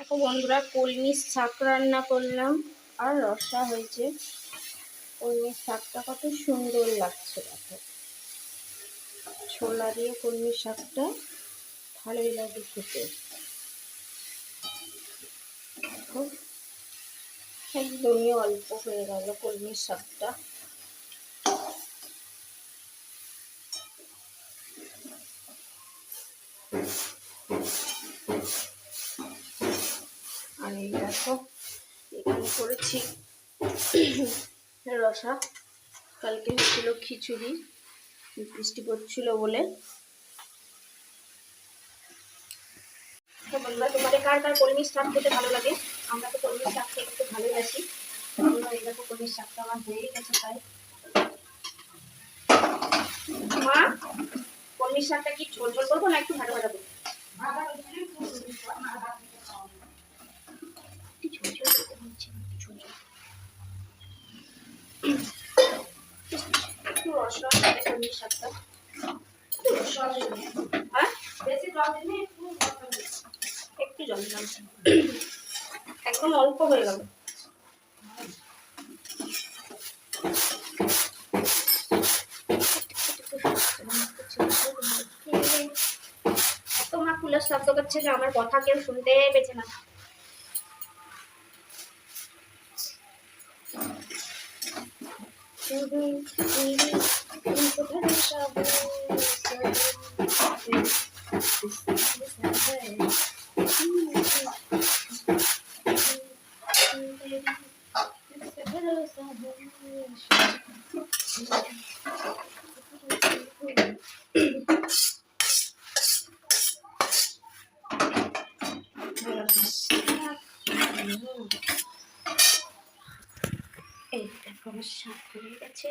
এখন বন্ধুরা কলমির শাক রান্না করলাম আর রসা হয়েছে। কলমির শাকটা কত সুন্দর লাগছে, দেখো ছোলা দিয়ে কলমির শাকটা ভালোই লাগে খেতে। একদমই অল্প হয়ে গেল কলমির শাকটা। আর এই দেখো এখানে করেছি রসা। কালকে হচ্ছিল খিচুড়ি, বৃষ্টি পড়ছিল বলে। তো বন্ধুরা, তোমাদের কার কার কলমির শাক খেতে ভালো লাগে? আমরা তো কলমির শাক খেতে একটু ভালোবাসি। এই দেখো কলমির শাকটা আমার হয়ে গেছে তাই। মা, কলমির শাকটা কি ঝোল ঝোল করবো না একটু ভাজা ভাজা করবো? একটু রস রস হবে কলমির শাকটা। একটু জল দিলাম, একদম অল্প হয়ে গেল। তোমার ফুলের শব্দ করছে যে আমার কথা কেউ শুনতে পেয়েছে না। এই দেখো আমার শাক হয়ে গেছে।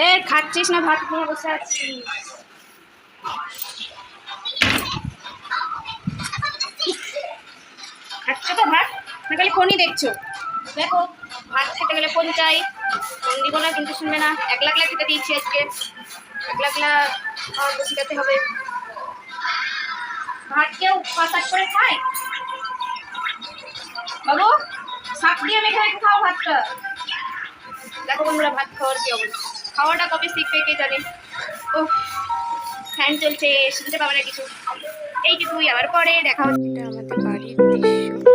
এ খাচ্ছিস না? ভাত নিয়ে বসে আছিস? খাচ্ছ তো ভাত, না খালি ফোনই দেখছো? দেখো ভাত খেতে গেলে ফোন চাই, ফোন দিব না কিন্তু শুনবে না। একলা একলা খেতে দিয়েছি আজকে, একলা একলা শিখাতে হবে। ভাত কেউ পাতাট করে খায়? বাবু শাক দিয়ে মেখে মেখে খাও ভাতটা। দেখো বন্ধুরা ভাত খাওয়ার কি অবস্থা, খাওয়াটা কবে শিখবে কে জানে। ও ফ্যান চলছে, শুনতে পাবে না কিছু। এইটুকুই, আবার পরে দেখা হচ্ছে। এটা আমাদের বাড়ির দৃশ্য।